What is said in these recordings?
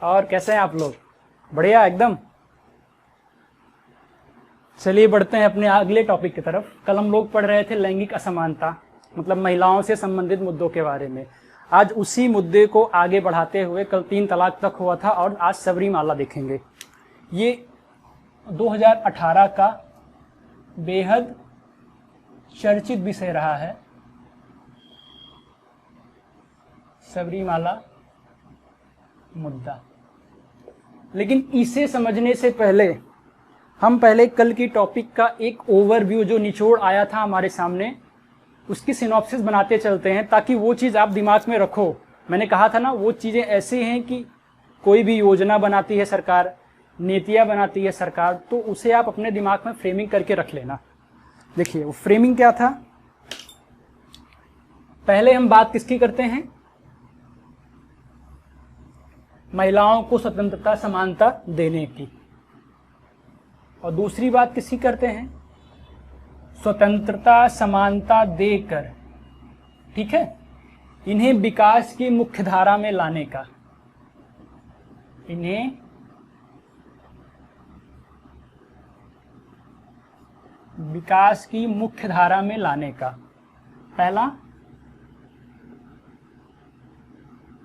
और कैसे हैं आप लोग? बढ़िया एकदम। चलिए बढ़ते हैं अपने अगले टॉपिक की तरफ। कल हम लोग पढ़ रहे थे लैंगिक असमानता, मतलब महिलाओं से संबंधित मुद्दों के बारे में। आज उसी मुद्दे को आगे बढ़ाते हुए कल 3 तलाक तक हुआ था और आज सबरीमाला देखेंगे। ये 2018 का बेहद चर्चित विषय रहा है, सबरीमाला मुद्दा। लेकिन इसे समझने से पहले हम पहले कल की टॉपिक का एक ओवरव्यू जो निचोड़ आया था हमारे सामने, उसकी सिनॉप्सिस बनाते चलते हैं ताकि वो चीज़ आप दिमाग में रखो। मैंने कहा था ना, वो चीज़ें ऐसी हैं कि कोई भी योजना बनाती है सरकार, नीतियाँ बनाती है सरकार, तो उसे आप अपने दिमाग में फ्रेमिंग करके रख लेना। देखिए वो फ्रेमिंग क्या था। पहले हम बात किसकी करते हैं? महिलाओं को स्वतंत्रता समानता देने की। और दूसरी बात किसकी करते हैं? स्वतंत्रता समानता देकर, ठीक है, इन्हें विकास की मुख्य धारा में लाने का। इन्हें विकास की मुख्य धारा में लाने का। पहला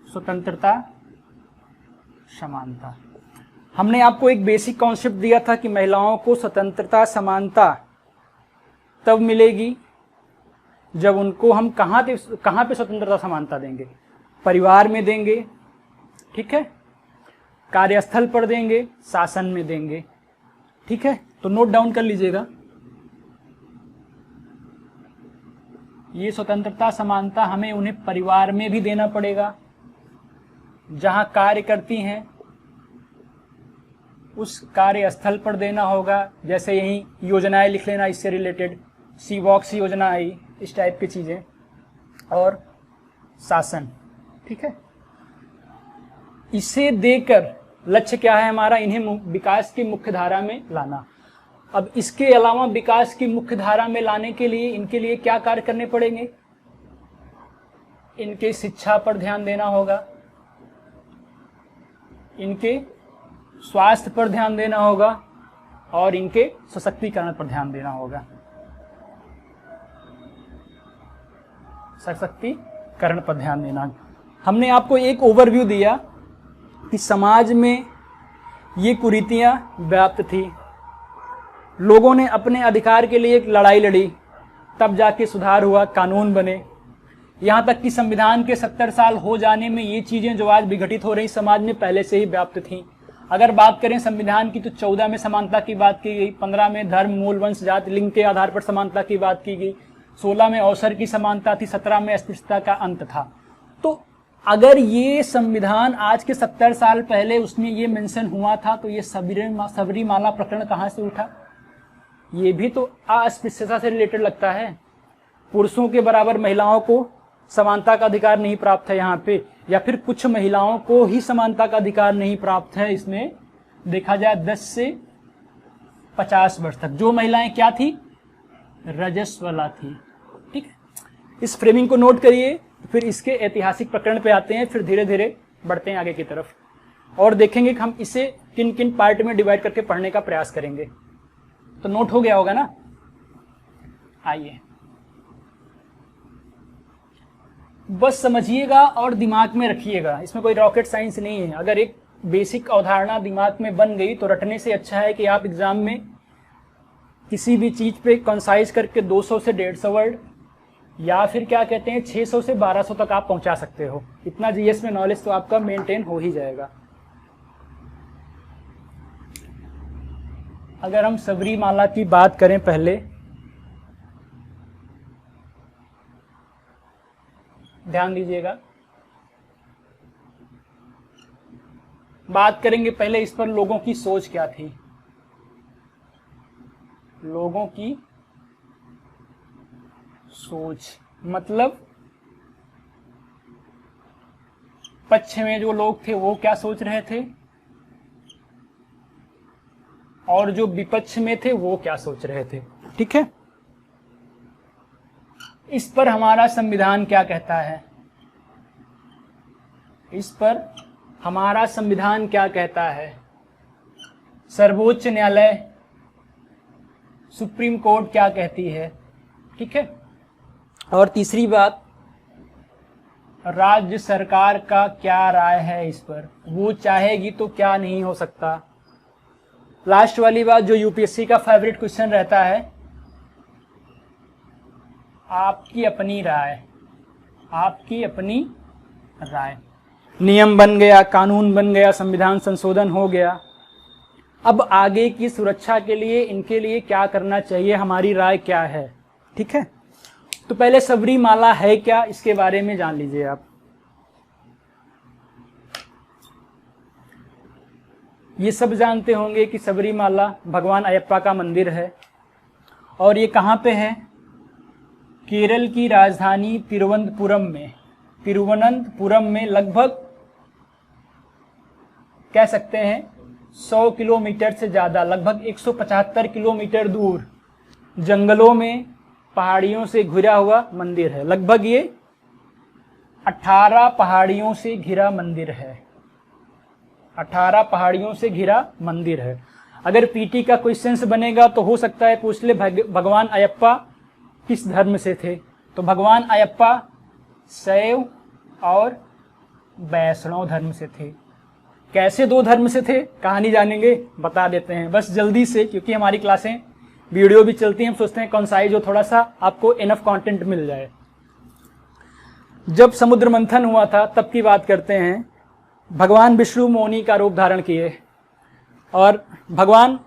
स्वतंत्रता समानता। हमने आपको एक बेसिक कॉन्सेप्ट दिया था कि महिलाओं को स्वतंत्रता समानता तब मिलेगी जब उनको हम कहाँ पे स्वतंत्रता समानता देंगे? परिवार में देंगे, ठीक है, कार्यस्थल पर देंगे, शासन में देंगे, ठीक है। तो नोट डाउन कर लीजिएगा, ये स्वतंत्रता समानता हमें उन्हें परिवार में भी देना पड़ेगा, जहाँ कार्य करती हैं उस कार्यस्थल पर देना होगा। जैसे यही योजनाएं लिख लेना इससे रिलेटेड, सीवॉक्स योजना आई, इस टाइप की चीज़ें, और शासन, ठीक है। इसे देकर लक्ष्य क्या है हमारा? इन्हें विकास की मुख्य धारा में लाना। अब इसके अलावा विकास की मुख्य धारा में लाने के लिए इनके लिए क्या कार्य करने पड़ेंगे? इनके शिक्षा पर ध्यान देना होगा, इनके स्वास्थ्य पर ध्यान देना होगा और इनके सशक्तिकरण पर ध्यान देना होगा। सशक्तिकरण पर ध्यान देना। हमने आपको एक ओवरव्यू दिया कि समाज में ये कुरीतियां व्याप्त थी, लोगों ने अपने अधिकार के लिए एक लड़ाई लड़ी, तब जाके सुधार हुआ, कानून बने। यहाँ तक कि संविधान के 70 साल हो जाने में ये चीज़ें जो आज विघटित हो रही समाज में पहले से ही व्याप्त थीं। अगर बात करें संविधान की तो 14 में समानता की बात की गई, 15 में धर्म मूल वंश जाति लिंग के आधार पर समानता की बात की गई, 16 में अवसर की समानता थी, 17 में अस्पृश्यता का अंत था। तो अगर ये संविधान आज के 70 साल पहले उसमें ये मेंशन हुआ था तो ये सबरीमाला प्रकरण कहाँ से उठा? ये भी तो अस्पृश्यता से रिलेटेड लगता है। पुरुषों के बराबर महिलाओं को समानता का अधिकार नहीं प्राप्त है यहाँ पे, या फिर कुछ महिलाओं को ही समानता का अधिकार नहीं प्राप्त है। इसमें देखा जाए 10 से 50 वर्ष तक जो महिलाएं क्या थी? रजस्वला थी, ठीक है। इस फ्रेमिंग को नोट करिए, फिर इसके ऐतिहासिक प्रकरण पे आते हैं, फिर धीरे धीरे बढ़ते हैं आगे की तरफ और देखेंगे कि हम इसे किन किन पार्ट में डिवाइड करके पढ़ने का प्रयास करेंगे। तो नोट हो गया होगा ना? आइए बस समझिएगा और दिमाग में रखिएगा, इसमें कोई रॉकेट साइंस नहीं है। अगर एक बेसिक अवधारणा दिमाग में बन गई तो रटने से अच्छा है कि आप एग्जाम में किसी भी चीज पे कंसाइज करके 200 से 150 वर्ड या फिर क्या कहते हैं 600 से 1200 तक आप पहुंचा सकते हो। इतना जीएस में नॉलेज तो आपका मेंटेन हो ही जाएगा। अगर हम सबरीमाला की बात करें, पहले ध्यान दीजिएगा, बात करेंगे पहले इस पर लोगों की सोच क्या थी। लोगों की सोच मतलब पक्ष में जो लोग थे वो क्या सोच रहे थे और जो विपक्ष में थे वो क्या सोच रहे थे, ठीक है। इस पर हमारा संविधान क्या कहता है? इस पर हमारा संविधान क्या कहता है, सर्वोच्च न्यायालय सुप्रीम कोर्ट क्या कहती है, ठीक है। और तीसरी बात, राज्य सरकार का क्या राय है इस पर, वो चाहेगी तो क्या नहीं हो सकता। लास्ट वाली बात जो यूपीएससी का फेवरेट क्वेश्चन रहता है, आपकी अपनी राय, आपकी अपनी राय। नियम बन गया, कानून बन गया, संविधान संशोधन हो गया। अब आगे की सुरक्षा के लिए इनके लिए क्या करना चाहिए, हमारी राय क्या है, ठीक है। तो पहले सबरीमाला है क्या, इसके बारे में जान लीजिए आप। ये सब जानते होंगे कि सबरीमाला भगवान अयप्पा का मंदिर है और ये कहाँ पे है, केरल की राजधानी तिरुवनंतपुरम में। तिरुवनंतपुरम में लगभग कह सकते हैं 100 किलोमीटर से ज़्यादा, लगभग 175 किलोमीटर दूर जंगलों में, पहाड़ियों से घिरा हुआ मंदिर है। लगभग ये 18 पहाड़ियों से घिरा मंदिर है, 18 पहाड़ियों से घिरा मंदिर है। अगर पीटी का क्वेश्चन बनेगा तो हो सकता है पूछ ले भगवान अयप्पा किस धर्म से थे, तो भगवान अयप्पा शैव और वैष्णव धर्म से थे। कैसे दो धर्म से थे, कहानी जानेंगे, बता देते हैं बस जल्दी से, क्योंकि हमारी क्लासें वीडियो भी चलती हैं, हम सोचते हैं कौन सा है जो थोड़ा सा आपको इनफ कंटेंट मिल जाए। जब समुद्र मंथन हुआ था तब की बात करते हैं। भगवान विष्णु मोहिनी का रूप धारण किए और भगवान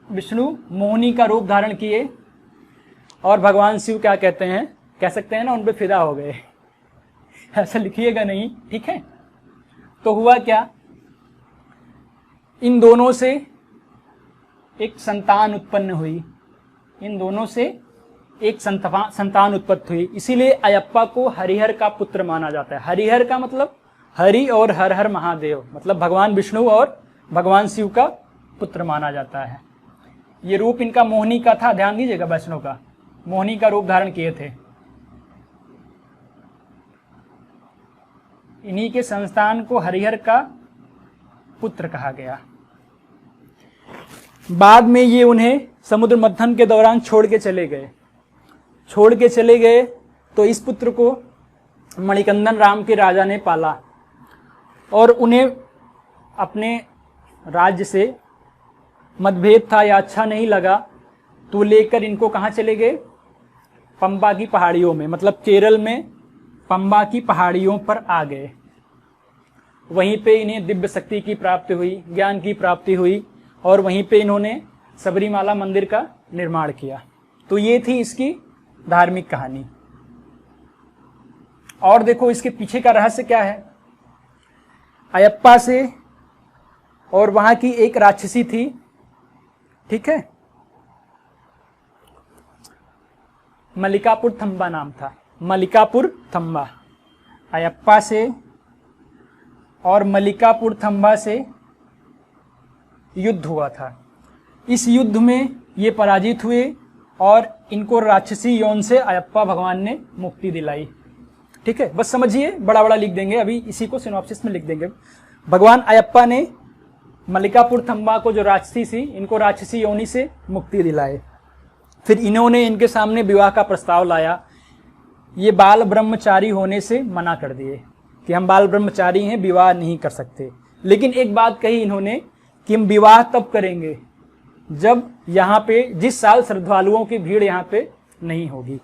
विष्णु मोहिनी का रूप धारण किए और भगवान शिव क्या कहते हैं, कह सकते हैं ना, उन पे फिदा हो गए। ऐसा लिखिएगा नहीं, ठीक है। तो हुआ क्या, इन दोनों से एक संतान उत्पन्न हुई, इन दोनों से एक संतान उत्पत्ति हुई। इसीलिए अयप्पा को हरिहर का पुत्र माना जाता है। हरिहर का मतलब हरि और हर हर महादेव, मतलब भगवान विष्णु और भगवान शिव का पुत्र माना जाता है। ये रूप इनका मोहिनी का था, ध्यान दीजिएगा, वैष्णव का मोहिनी का रूप धारण किए थे। इन्हीं के संतान को हरिहर का पुत्र कहा गया। बाद में ये उन्हें समुद्र मंथन के दौरान छोड़ के चले गए तो इस पुत्र को मणिकंदन राम के राजा ने पाला और उन्हें अपने राज्य से मतभेद था या अच्छा नहीं लगा, तो लेकर इनको कहाँ चले गए, पंबा की पहाड़ियों में, मतलब केरल में पंबा की पहाड़ियों पर आ गए। वहीं पे इन्हें दिव्य शक्ति की प्राप्ति हुई, ज्ञान की प्राप्ति हुई और वहीं पे इन्होंने सबरीमाला मंदिर का निर्माण किया। तो ये थी इसकी धार्मिक कहानी। और देखो इसके पीछे का रहस्य क्या है। अयप्पा से और वहां की एक राक्षसी थी, ठीक है, मल्लिकापुर थंबा नाम था, मल्लिकापुर थंबा। अयप्पा से और मल्लिकापुर थंबा से युद्ध हुआ था। इस युद्ध में ये पराजित हुए और इनको राक्षसी यौन से अयप्पा भगवान ने मुक्ति दिलाई, ठीक है। बस समझिए, बड़ा बड़ा लिख देंगे, अभी इसी को सिनॉप्सिस में लिख देंगे। भगवान अयप्पा ने मल्लिकापुर थंबा को, जो राक्षसी थी, इनको राक्षसी योनि से मुक्ति दिलाए। फिर इन्होंने इनके सामने विवाह का प्रस्ताव लाया। ये बाल ब्रह्मचारी होने से मना कर दिए कि हम बाल ब्रह्मचारी हैं, विवाह नहीं कर सकते। लेकिन एक बात कही इन्होंने कि हम विवाह तब करेंगे जब यहाँ पे, जिस साल श्रद्धालुओं की भीड़ यहाँ पे नहीं होगी।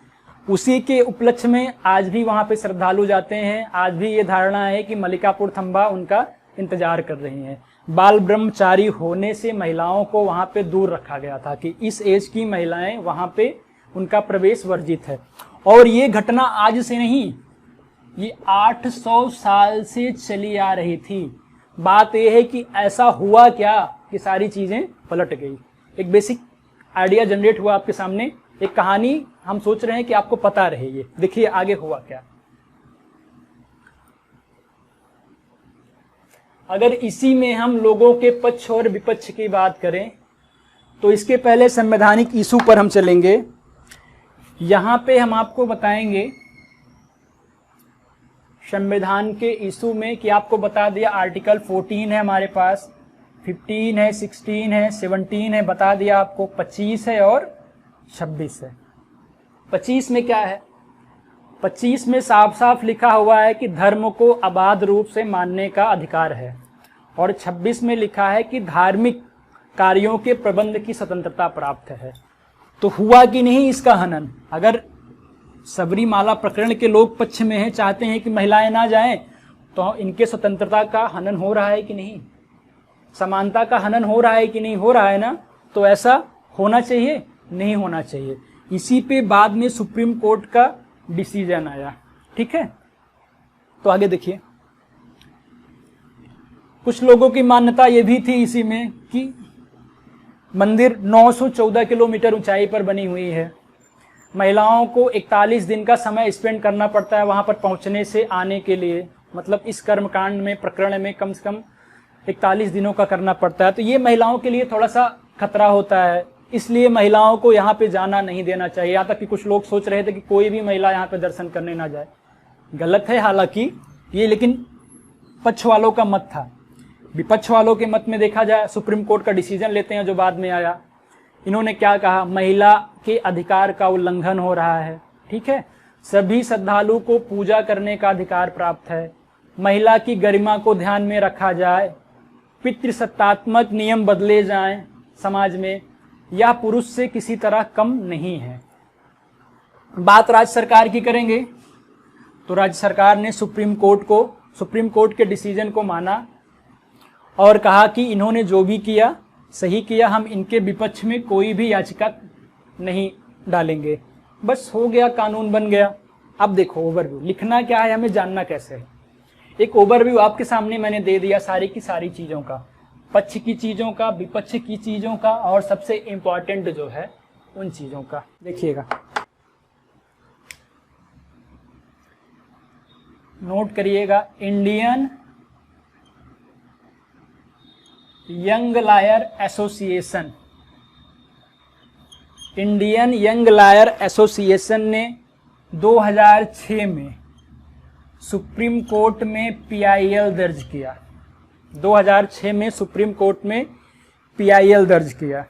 उसी के उपलक्ष्य में आज भी वहाँ पे श्रद्धालु जाते हैं। आज भी ये धारणा है कि मल्लिकापुर थंबा उनका इंतजार कर रही हैं। बाल ब्रह्मचारी होने से महिलाओं को वहाँ पे दूर रखा गया था कि इस एज की महिलाएं वहाँ पे, उनका प्रवेश वर्जित है। और ये घटना आज से नहीं, ये 800 साल से चली आ रही थी। बात यह है कि ऐसा हुआ क्या कि सारी चीजें पलट गई। एक बेसिक आइडिया जनरेट हुआ आपके सामने, एक कहानी हम सोच रहे हैं कि आपको पता रहे। ये देखिए आगे हुआ क्या। अगर इसी में हम लोगों के पक्ष और विपक्ष की बात करें तो इसके पहले संवैधानिक इशू पर हम चलेंगे। यहां पे हम आपको बताएंगे संविधान के इशू में कि आपको बता दिया आर्टिकल 14 है हमारे पास, 15 है, 16 है, 17 है, बता दिया आपको, 25 है और 26 है। 25 में क्या है? 25 में साफ साफ लिखा हुआ है कि धर्म को अबाध रूप से मानने का अधिकार है, और 26 में लिखा है कि धार्मिक कार्यों के प्रबंध की स्वतंत्रता प्राप्त है। तो हुआ कि नहीं इसका हनन? अगर सबरीमाला प्रकरण के लोग पक्ष में हैं, चाहते हैं कि महिलाएं ना जाएं, तो इनके स्वतंत्रता का हनन हो रहा है कि नहीं? समानता का हनन हो रहा है कि नहीं? हो रहा है ना? तो ऐसा होना चाहिए? नहीं होना चाहिए। इसी पे बाद में सुप्रीम कोर्ट का डिसीजन आया। ठीक है, तो आगे देखिए। कुछ लोगों की मान्यता यह भी थी इसी में कि मंदिर 914 किलोमीटर ऊंचाई पर बनी हुई है, महिलाओं को 41 दिन का समय स्पेंड करना पड़ता है वहां पर पहुंचने से आने के लिए, मतलब इस कर्मकांड में, प्रकरण में कम से कम 41 दिनों का करना पड़ता है। तो ये महिलाओं के लिए थोड़ा सा खतरा होता है, इसलिए महिलाओं को यहाँ पे जाना नहीं देना चाहिए। यहाँ तक कि कुछ लोग सोच रहे थे कि कोई भी महिला यहाँ पे दर्शन करने ना जाए। गलत है हालांकि ये, लेकिन पक्ष वालों का मत था। विपक्ष वालों के मत में देखा जाए, सुप्रीम कोर्ट का डिसीजन लेते हैं जो बाद में आया, इन्होंने क्या कहा? महिला के अधिकार का उल्लंघन हो रहा है। ठीक है, सभी श्रद्धालु को पूजा करने का अधिकार प्राप्त है, महिला की गरिमा को ध्यान में रखा जाए, पितृसत्तात्मक नियम बदले जाएं समाज में, यह पुरुष से किसी तरह कम नहीं है। बात राज्य सरकार की करेंगे तो राज्य सरकार ने सुप्रीम कोर्ट के डिसीजन को माना और कहा कि इन्होंने जो भी किया सही किया, हम इनके विपक्ष में कोई भी याचिका नहीं डालेंगे। बस हो गया, कानून बन गया। अब देखो ओवरव्यू, लिखना क्या है, हमें जानना कैसे है। एक ओवरव्यू आपके सामने मैंने दे दिया सारी की सारी चीज़ों का, पक्ष की चीज़ों का, विपक्ष की चीज़ों का, और सबसे इम्पॉर्टेंट जो है उन चीज़ों का। देखिएगा, नोट करिएगा, Indian young lawyer association, Indian young lawyer association ने 2006 में सुप्रीम कोर्ट में पीआईएल दर्ज किया। 2006 में सुप्रीम कोर्ट में पीआईएल दर्ज किया।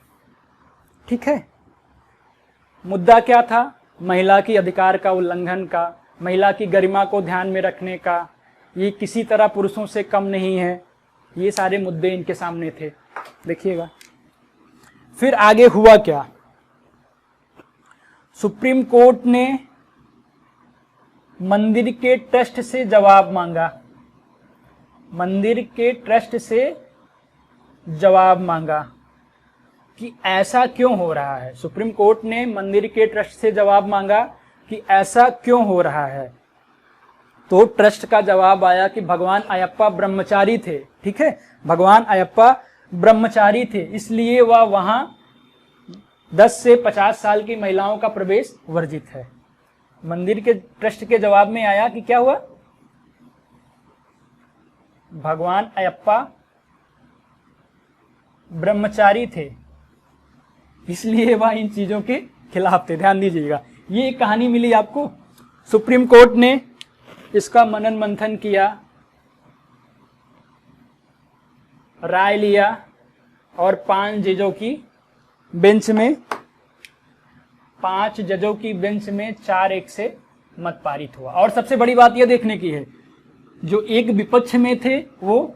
ठीक है, मुद्दा क्या था? महिला की अधिकार का उल्लंघन का, महिला की गरिमा को ध्यान में रखने का, ये किसी तरह पुरुषों से कम नहीं है, ये सारे मुद्दे इनके सामने थे। देखिएगा फिर आगे हुआ क्या। सुप्रीम कोर्ट ने मंदिर के ट्रस्ट से जवाब मांगा, मंदिर के ट्रस्ट से जवाब मांगा कि ऐसा क्यों हो रहा है। सुप्रीम कोर्ट ने मंदिर के ट्रस्ट से जवाब मांगा कि ऐसा क्यों हो रहा है। तो ट्रस्ट का जवाब आया कि भगवान अयप्पा ब्रह्मचारी थे। ठीक है, भगवान अयप्पा ब्रह्मचारी थे, इसलिए वह वहां 10 से 50 साल की महिलाओं का प्रवेश वर्जित है। मंदिर के ट्रस्ट के जवाब में आया कि क्या हुआ? भगवान अयप्पा ब्रह्मचारी थे, इसलिए वह इन चीजों के खिलाफ थे। ध्यान दीजिएगा, ये एक कहानी मिली आपको। सुप्रीम कोर्ट ने इसका मनन मंथन किया, राय लिया, और 5 जजों की बेंच में 4-1 से मत पारित हुआ। और सबसे बड़ी बात यह देखने की है, जो एक विपक्ष में थे वो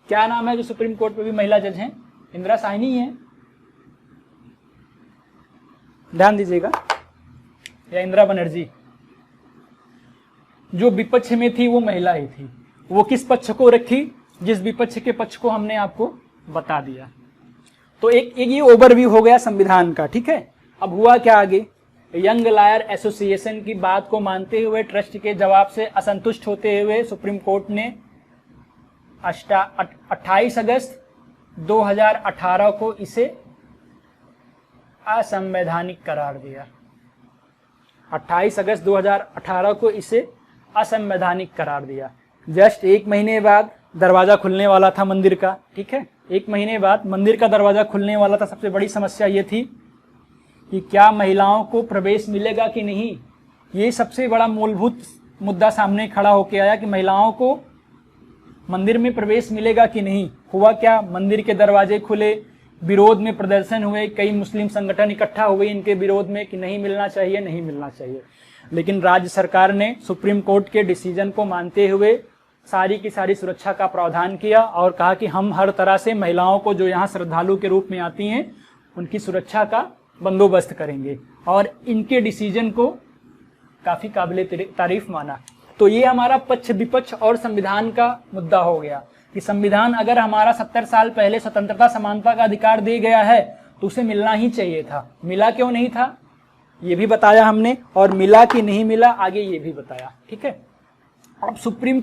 क्या नाम है जो सुप्रीम कोर्ट में भी महिला जज हैं? इंदिरा साहनी है, ध्यान दीजिएगा, या इंदिरा बनर्जी। जो विपक्ष में थी वो महिला ही थी। वो किस पक्ष को रखी? जिस विपक्ष के पक्ष को हमने आपको बता दिया। तो एक ये ओवरव्यू हो गया संविधान का। ठीक है, अब हुआ क्या आगे? यंग लॉयर एसोसिएशन की बात को मानते हुए, ट्रस्ट के जवाब से असंतुष्ट होते हुए सुप्रीम कोर्ट ने 28 अगस्त 2018 को इसे असंवैधानिक करार दिया। 28 अगस्त 2018 को इसे असंवैधानिक करार दिया। जस्ट 1 महीने बाद दरवाजा खुलने वाला था मंदिर का। ठीक है, 1 महीने बाद मंदिर का दरवाजा खुलने वाला था। सबसे बड़ी समस्या ये थी कि क्या महिलाओं को प्रवेश मिलेगा कि नहीं। ये सबसे बड़ा मूलभूत मुद्दा सामने खड़ा होकर आया कि महिलाओं को मंदिर में प्रवेश मिलेगा कि नहीं। हुआ क्या, मंदिर के दरवाजे खुले, विरोध में प्रदर्शन हुए, कई मुस्लिम संगठन इकट्ठा हुए इनके विरोध में कि नहीं मिलना चाहिए, नहीं मिलना चाहिए। लेकिन राज्य सरकार ने सुप्रीम कोर्ट के डिसीजन को मानते हुए सारी की सारी सुरक्षा का प्रावधान किया और कहा कि हम हर तरह से महिलाओं को जो यहाँ श्रद्धालु के रूप में आती हैं उनकी सुरक्षा का बंदोबस्त करेंगे, और इनके डिसीजन को काफी काबिले तारीफ माना। तो ये हमारा पक्ष विपक्ष और संविधान का मुद्दा हो गया कि संविधान अगर हमारा 70 साल पहले स्वतंत्रता समानता का अधिकार दे गया है तो उसे मिलना ही चाहिए था। मिला क्यों नहीं था ये भी बताया हमने, और मिला कि नहीं मिला आगे ये भी बताया। ठीक है, अब सुप्रीम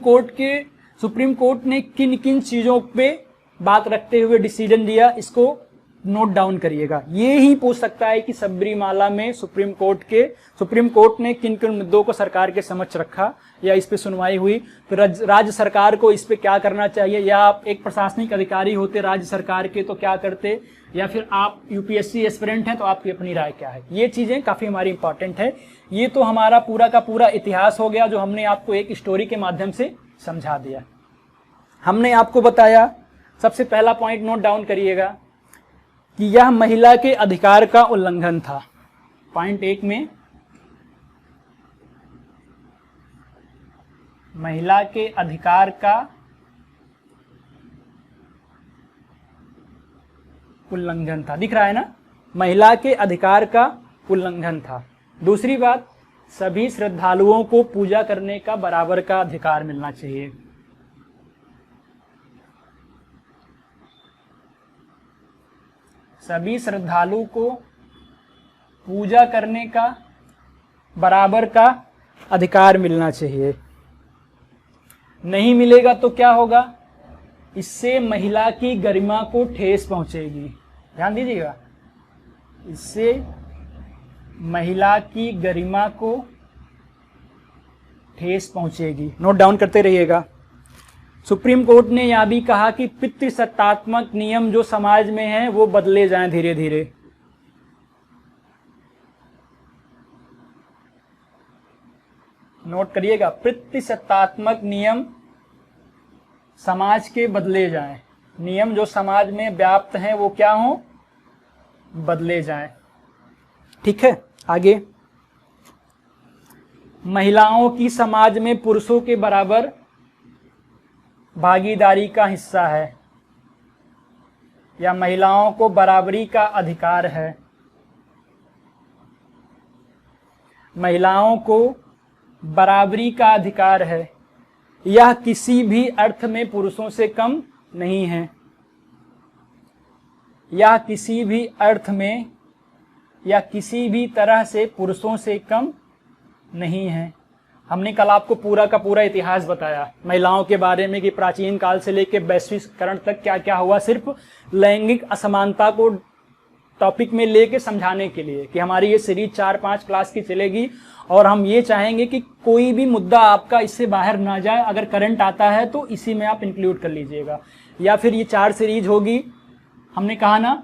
कोर्ट ने किन किन चीजों पे बात रखते हुए डिसीजन दिया, इसको नोट डाउन करिएगा। ये ही पूछ सकता है कि सबरीमाला में सुप्रीम कोर्ट ने किन किन मुद्दों को सरकार के समक्ष रखा या इस पे सुनवाई हुई, फिर राज्य सरकार को इस पे क्या करना चाहिए, या आप एक प्रशासनिक अधिकारी होते राज्य सरकार के तो क्या करते, या फिर आप यूपीएससी एस्पिरेंट हैं तो आपकी अपनी राय क्या है। ये चीजें काफी हमारी इंपॉर्टेंट है। ये तो हमारा पूरा का पूरा इतिहास हो गया जो हमने आपको एक स्टोरी के माध्यम से समझा दिया। हमने आपको बताया, सबसे पहला पॉइंट नोट डाउन करिएगा कि यह महिला के अधिकार का उल्लंघन था। पॉइंट 1 में महिला के अधिकार का उल्लंघन था, दिख रहा है ना, महिला के अधिकार का उल्लंघन था। दूसरी बात, सभी श्रद्धालुओं को पूजा करने का बराबर का अधिकार मिलना चाहिए। सभी श्रद्धालु को पूजा करने का बराबर का अधिकार मिलना चाहिए। नहीं मिलेगा तो क्या होगा, इससे महिला की गरिमा को ठेस पहुंचेगी। ध्यान दीजिएगा, इससे महिला की गरिमा को ठेस पहुंचेगी। नोट डाउन करते रहिएगा। सुप्रीम कोर्ट ने यह भी कहा कि पितृसत्तात्मक नियम जो समाज में हैं वो बदले जाएं धीरे धीरे। नोट करिएगा, पितृसत्तात्मक नियम समाज के बदले जाएं। नियम जो समाज में व्याप्त हैं वो क्या हो, बदले जाएं। ठीक है, आगे, महिलाओं की समाज में पुरुषों के बराबर भागीदारी का हिस्सा है, या महिलाओं को बराबरी का अधिकार है। महिलाओं को बराबरी का अधिकार है, यह किसी भी अर्थ में पुरुषों से कम नहीं है। यह किसी भी अर्थ में या किसी भी तरह से पुरुषों से कम नहीं है। हमने कल आपको पूरा का पूरा इतिहास बताया महिलाओं के बारे में कि प्राचीन काल से लेकर वैश्वीकरण तक क्या क्या हुआ, सिर्फ लैंगिक असमानता को टॉपिक में लेके समझाने के लिए कि हमारी ये सीरीज 4-5 क्लास की चलेगी, और हम ये चाहेंगे कि कोई भी मुद्दा आपका इससे बाहर ना जाए। अगर करंट आता है तो इसी में आप इंक्लूड कर लीजिएगा, या फिर ये 4 सीरीज होगी। हमने कहा ना,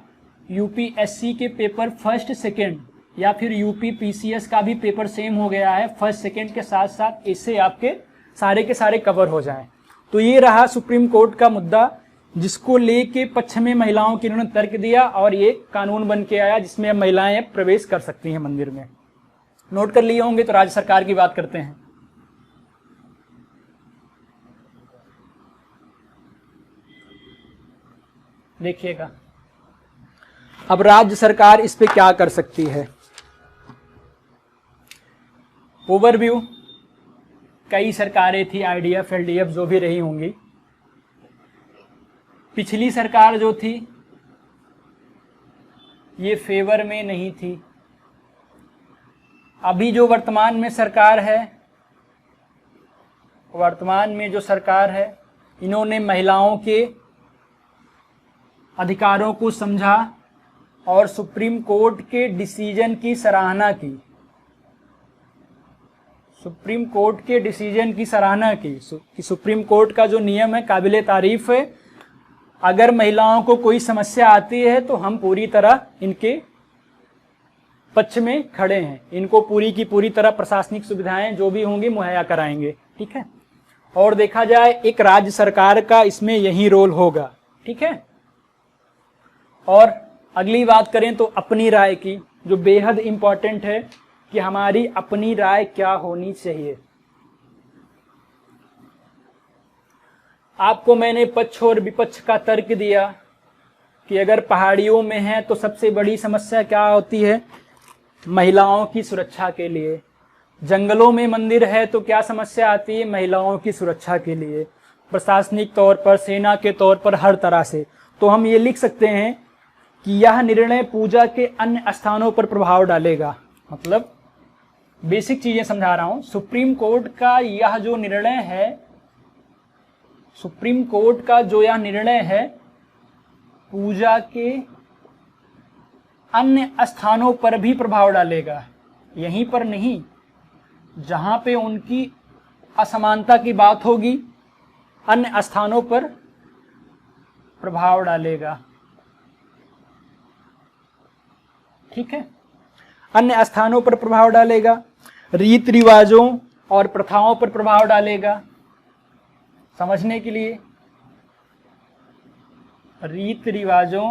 यूपीएससी के पेपर फर्स्ट सेकेंड या फिर यूपी पीसीएस का भी पेपर सेम हो गया है, फर्स्ट सेकेंड के साथ साथ इससे आपके सारे के सारे कवर हो जाएं। तो ये रहा सुप्रीम कोर्ट का मुद्दा, जिसको लेके पक्ष में महिलाओं के इन्होंने तर्क दिया और ये कानून बन के आया जिसमें अब महिलाएं प्रवेश कर सकती हैं मंदिर में। नोट कर लिए होंगे। तो राज्य सरकार की बात करते हैं। देखिएगा, अब राज्य सरकार इस पे क्या कर सकती है। ओवरव्यू, कई सरकारें थी, आईडीएफ एलडीएफ जो भी रही होंगी। पिछली सरकार जो थी ये फेवर में नहीं थी। अभी जो वर्तमान में सरकार है, वर्तमान में जो सरकार है, इन्होंने महिलाओं के अधिकारों को समझा और सुप्रीम कोर्ट के डिसीजन की सराहना की। सुप्रीम कोर्ट के डिसीजन की सराहना की कि सुप्रीम कोर्ट का जो नियम है काबिले तारीफ है। अगर महिलाओं को कोई समस्या आती है तो हम पूरी तरह इनके पक्ष में खड़े हैं, इनको पूरी की पूरी तरह प्रशासनिक सुविधाएं जो भी होंगी मुहैया कराएंगे। ठीक है, और देखा जाए एक राज्य सरकार का इसमें यही रोल होगा। ठीक है, और अगली बात करें तो अपनी राय की, जो बेहद इंपॉर्टेंट है कि हमारी अपनी राय क्या होनी चाहिए। आपको मैंने पक्ष और विपक्ष का तर्क दिया कि अगर पहाड़ियों में है तो सबसे बड़ी समस्या क्या होती है, महिलाओं की सुरक्षा के लिए। जंगलों में मंदिर है तो क्या समस्या आती है, महिलाओं की सुरक्षा के लिए, प्रशासनिक तौर पर, सेना के तौर पर, हर तरह से। तो हम ये लिख सकते हैं कि यह निर्णय पूजा के अन्य स्थानों पर प्रभाव डालेगा। मतलब बेसिक चीजें समझा रहा हूं। सुप्रीम कोर्ट का यह जो निर्णय है, सुप्रीम कोर्ट का जो यह निर्णय है, पूजा के अन्य स्थानों पर भी प्रभाव डालेगा। यहीं पर नहीं, जहां पे उनकी असमानता की बात होगी, अन्य स्थानों पर प्रभाव डालेगा। ठीक है, अन्य स्थानों पर प्रभाव डालेगा, रीति रिवाजों और प्रथाओं पर प्रभाव डालेगा। समझने के लिए, रीति रिवाजों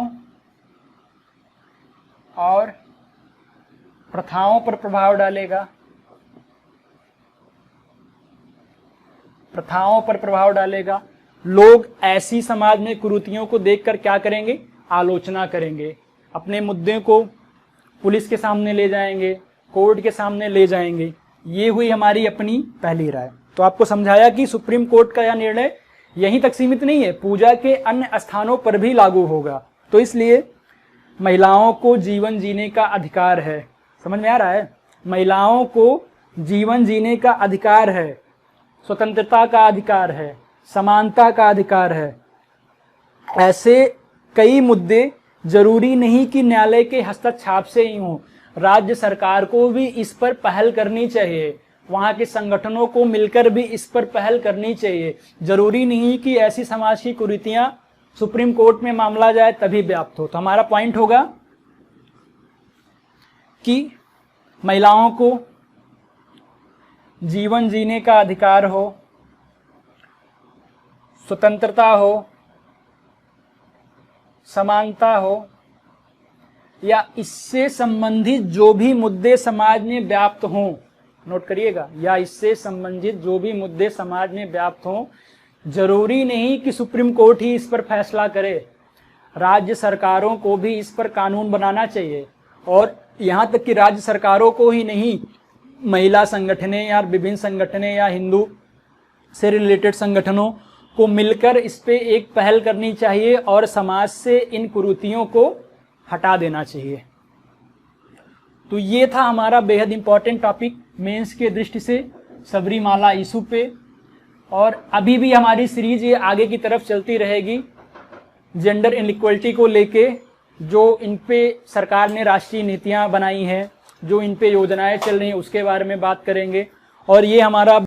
और प्रथाओं पर प्रभाव डालेगा, प्रथाओं पर प्रभाव डालेगा। लोग ऐसी समाज में कुरीतियों को देखकर क्या करेंगे, आलोचना करेंगे, अपने मुद्दे को पुलिस के सामने ले जाएंगे, कोर्ट के सामने ले जाएंगे। ये हुई हमारी अपनी पहली राय। तो आपको समझाया कि सुप्रीम कोर्ट का यह निर्णय यहीं तक सीमित नहीं है, पूजा के अन्य स्थानों पर भी लागू होगा। तो इसलिए महिलाओं को जीवन जीने का अधिकार है। समझ में आ रहा है, महिलाओं को जीवन जीने का अधिकार है, स्वतंत्रता का अधिकार है, समानता का अधिकार है। ऐसे कई मुद्दे जरूरी नहीं कि न्यायालय के हस्तक्षेप से ही हों, राज्य सरकार को भी इस पर पहल करनी चाहिए, वहां के संगठनों को मिलकर भी इस पर पहल करनी चाहिए। जरूरी नहीं कि ऐसी समाज की कुरीतियां सुप्रीम कोर्ट में मामला जाए तभी व्याप्त हो। तो हमारा पॉइंट होगा कि महिलाओं को जीवन जीने का अधिकार हो, स्वतंत्रता हो, समानता हो, या इससे संबंधित जो भी मुद्दे समाज में व्याप्त हों, नोट करिएगा, या इससे संबंधित जो भी मुद्दे समाज में व्याप्त हों, जरूरी नहीं कि सुप्रीम कोर्ट ही इस पर फैसला करे, राज्य सरकारों को भी इस पर कानून बनाना चाहिए। और यहां तक कि राज्य सरकारों को ही नहीं, महिला संगठनें या विभिन्न संगठनें या हिंदू से रिलेटेड संगठनों को मिलकर इस पे एक पहल करनी चाहिए और समाज से इन कुरीतियों को हटा देना चाहिए। तो ये था हमारा बेहद इंपॉर्टेंट टॉपिक मेंस के दृष्टि से सबरीमाला इशू पे। और अभी भी हमारी सीरीज ये आगे की तरफ चलती रहेगी, जेंडर इनइक्वलिटी को लेके, जो इन पे सरकार ने राष्ट्रीय नीतियां बनाई हैं, जो इन पे योजनाएं चल रही हैं, उसके बारे में बात करेंगे। और ये हमारा